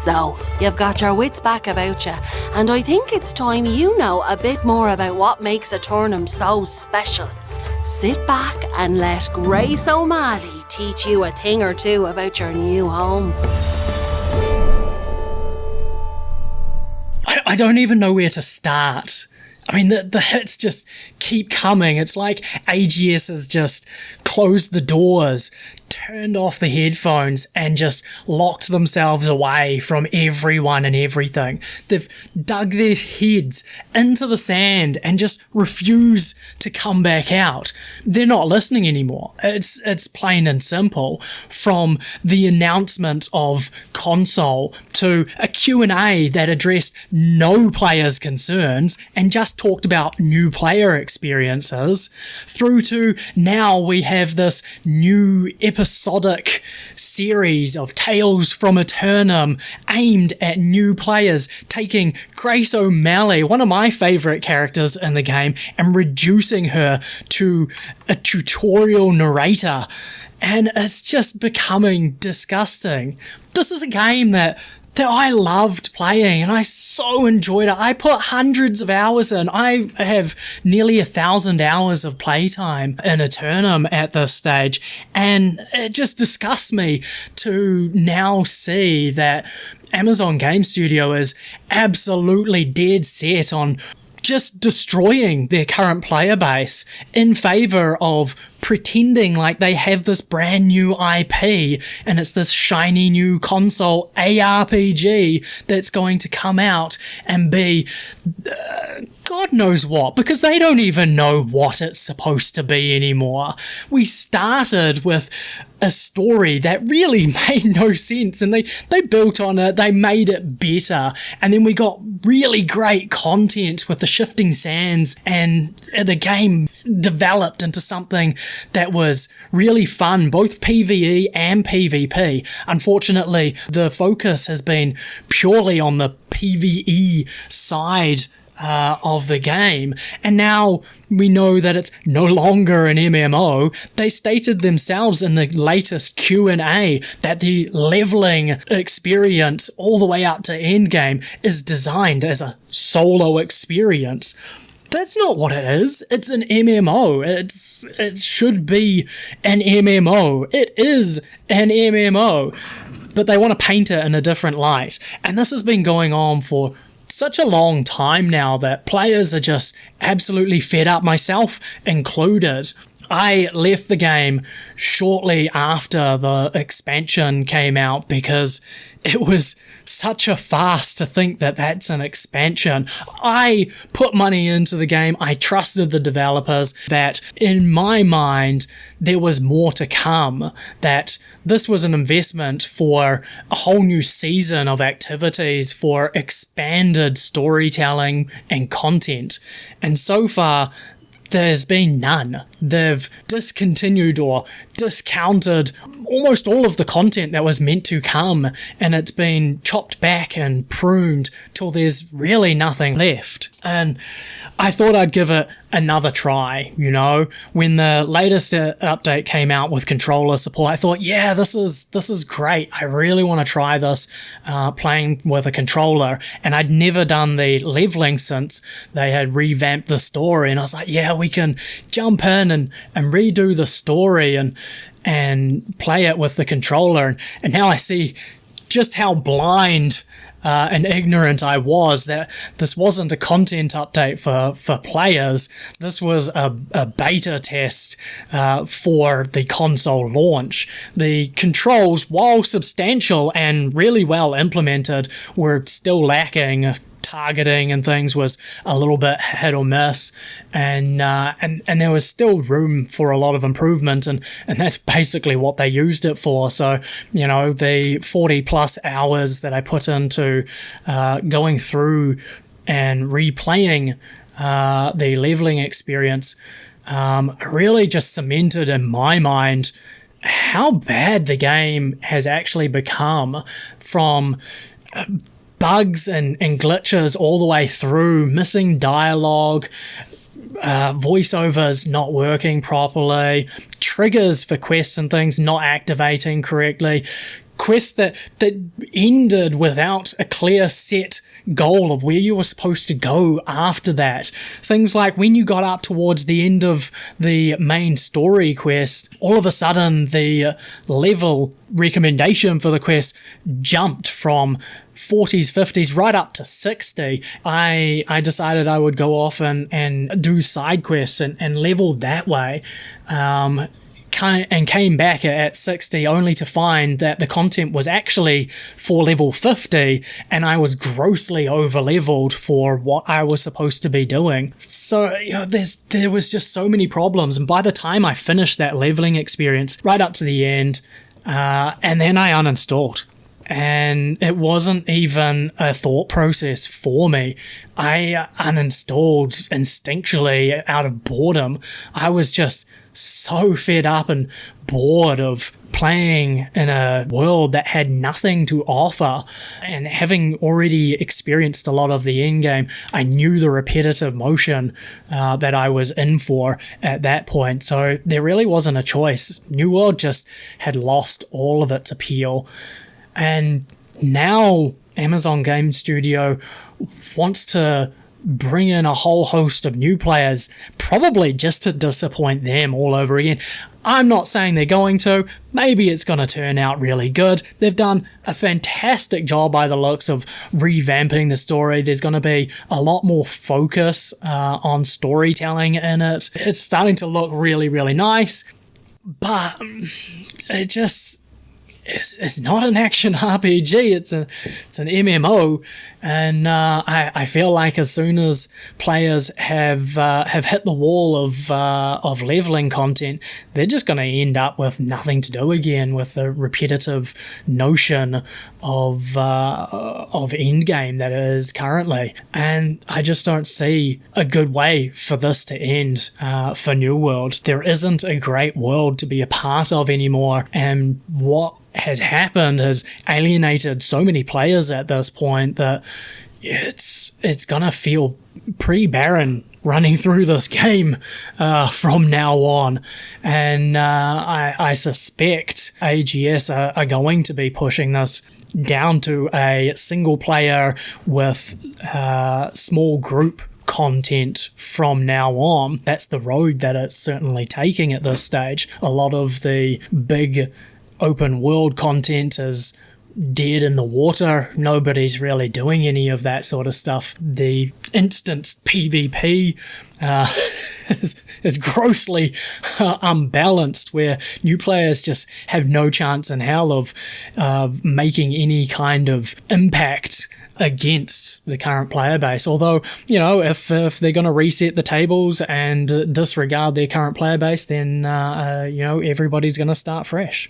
So, you've got your wits back about you, and I think it's time you know a bit more about what makes Aeternum so special. Sit back and let Grace O'Malley teach you a thing or two about your new home. I don't even know where to start. I mean, the hits just keep coming. It's like AGS has just closed the doors, turned off the headphones, and just locked themselves away from everyone and everything. They've dug their heads into the sand and just refuse to come back out. They're not listening anymore. It's plain and simple. From the announcement of console to a Q&A that addressed no players' concerns and just talked about new player experiences, through to now we have this new episodic series of Tales from Aeternum aimed at new players, taking Grace O'Malley, one of my favourite characters in the game, and reducing her to a tutorial narrator. And it's just becoming disgusting. This is a game that I loved playing, and I so enjoyed it. I put hundreds of hours in. I have nearly 1,000 hours of playtime in Aeternum at this stage, and it just disgusts me to now see that Amazon Game Studio is absolutely dead set on just destroying their current player base in favour of pretending like they have this brand new IP and it's this shiny new console ARPG that's going to come out and be God knows what, because they don't even know what it's supposed to be anymore. We started with a story that really made no sense, and they built on it, they made it better, and then we got really great content with the shifting sands, and the game developed into something that was really fun, both PvE and PvP. Unfortunately, the focus has been purely on the PvE side of the game, and now we know that it's no longer an MMO. They stated themselves in the latest Q&A that the leveling experience all the way up to endgame is designed as a solo experience. That's not what it is. It's an MMO. It should be an MMO. It is an MMO. But they want to paint it in a different light. And this has been going on for such a long time now that players are just absolutely fed up, myself included. I left the game shortly after the expansion came out because it was such a farce to think that that's an expansion. I put money into the game. I trusted the developers that, in my mind, there was more to come, that this was an investment for a whole new season of activities, for expanded storytelling and content. And so far, there's been none. They've discontinued or discounted almost all of the content that was meant to come, and it's been chopped back and pruned till there's really nothing left. And I thought I'd give it another try, you know. When the latest update came out with controller support, I thought, yeah, this is great. I really want to try this playing with a controller. And I'd never done the leveling since they had revamped the story. And I was like, yeah, we can jump in and redo the story and play it with the controller. And now I see just how blind and ignorant I was, that this wasn't a content update for players. This was a beta test for the console launch. The controls, while substantial and really well implemented, were still lacking. Targeting and things was a little bit hit or miss, and there was still room for a lot of improvement, and that's basically what they used it for. So, you know, the 40 plus hours that I put into going through and replaying the leveling experience really just cemented in my mind how bad the game has actually become, from bugs and glitches all the way through, missing dialogue, voiceovers not working properly, triggers for quests and things not activating correctly, quests that ended without a clear set goal of where you were supposed to go after that. Things like when you got up towards the end of the main story quest, all of a sudden the level recommendation for the quest jumped from 40s, 50s, right up to 60. I decided I would go off and do side quests and level that way. And came back at 60 only to find that the content was actually for level 50 and I was grossly over leveled for what I was supposed to be doing. So there was just so many problems, and by the time I finished that leveling experience right up to the end, and then I uninstalled. And it wasn't even a thought process for me. I uninstalled instinctually out of boredom. I was just so fed up and bored of playing in a world that had nothing to offer, and having already experienced a lot of the end game, I knew the repetitive motion that I was in for at that point. So there really wasn't a choice. New World just had lost all of its appeal. And now Amazon Game Studio wants to bring in a whole host of new players, probably just to disappoint them all over again. I'm not saying they're going to. Maybe it's going to turn out really good. They've done a fantastic job by the looks of revamping the story. There's going to be a lot more focus on storytelling in it. It's starting to look really, really nice, but it just... It's not an action RPG. It's an MMO, and I feel like as soon as players have hit the wall of leveling content, they're just going to end up with nothing to do again with the repetitive notion of endgame that it is currently. And I just don't see a good way for this to end for New World. There isn't a great world to be a part of anymore, and what has happened has alienated so many players at this point that it's gonna feel pretty barren running through this game from now on. And I suspect AGS are going to be pushing this down to a single player with small group content from now on. That's the road that it's certainly taking at this stage. A lot of the big open world content is dead in the water. Nobody's really doing any of that sort of stuff. The instant PvP is grossly unbalanced, where new players just have no chance in hell of making any kind of impact against the current player base. Although, if they're going to reset the tables and disregard their current player base, then everybody's going to start fresh.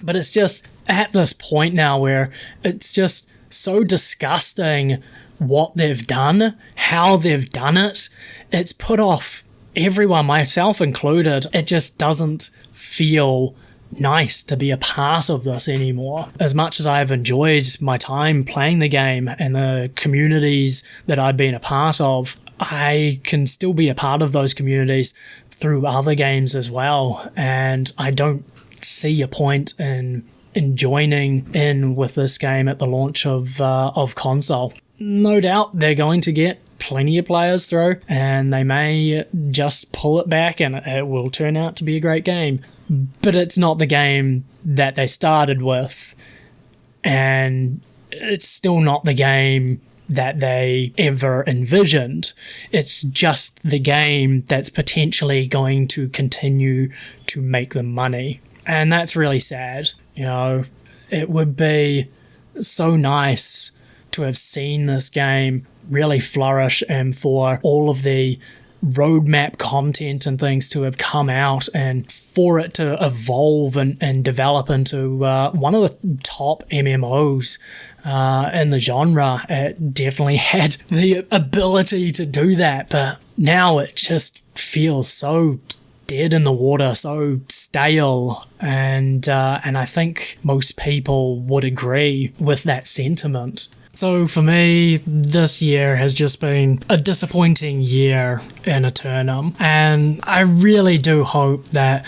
But it's just at this point now where it's just so disgusting what they've done, how they've done it. It's put off everyone, myself included. It just doesn't feel nice to be a part of this anymore. As much as I've enjoyed my time playing the game and the communities that I've been a part of, I can still be a part of those communities through other games as well. And I don't see a point in joining in with this game at the launch of console. No doubt they're going to get plenty of players through, and they may just pull it back and it will turn out to be a great game. But it's not the game that they started with, and it's still not the game that they ever envisioned. It's just the game that's potentially going to continue to make them money. And that's really sad. It would be so nice to have seen this game really flourish and for all of the roadmap content and things to have come out and for it to evolve and develop into one of the top MMOs in the genre. It definitely had the ability to do that, but now it just feels so dead in the water, so stale, and I think most people would agree with that sentiment. So for me, this year has just been a disappointing year in Aeternum, and I really do hope that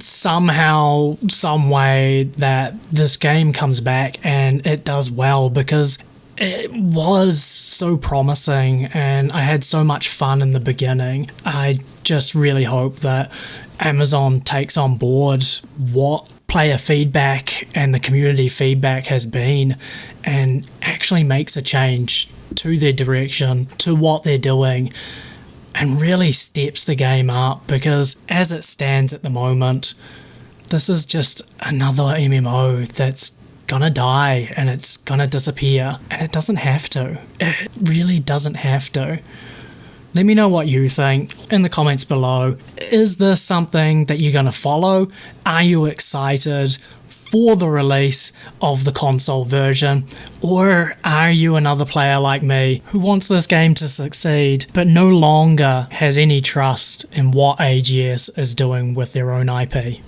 somehow, some way, that this game comes back and it does well, because it was so promising and I had so much fun in the beginning. I just really hope that Amazon takes on board what player feedback and the community feedback has been and actually makes a change to their direction, to what they're doing, and really steps the game up, because as it stands at the moment, this is just another MMO that's gonna die and it's gonna disappear, and it doesn't have to. It really doesn't have to. Let me know what you think in the comments below. Is this something that you're gonna follow? Are you excited for the release of the console version? Or are you another player like me who wants this game to succeed but no longer has any trust in what AGS is doing with their own IP?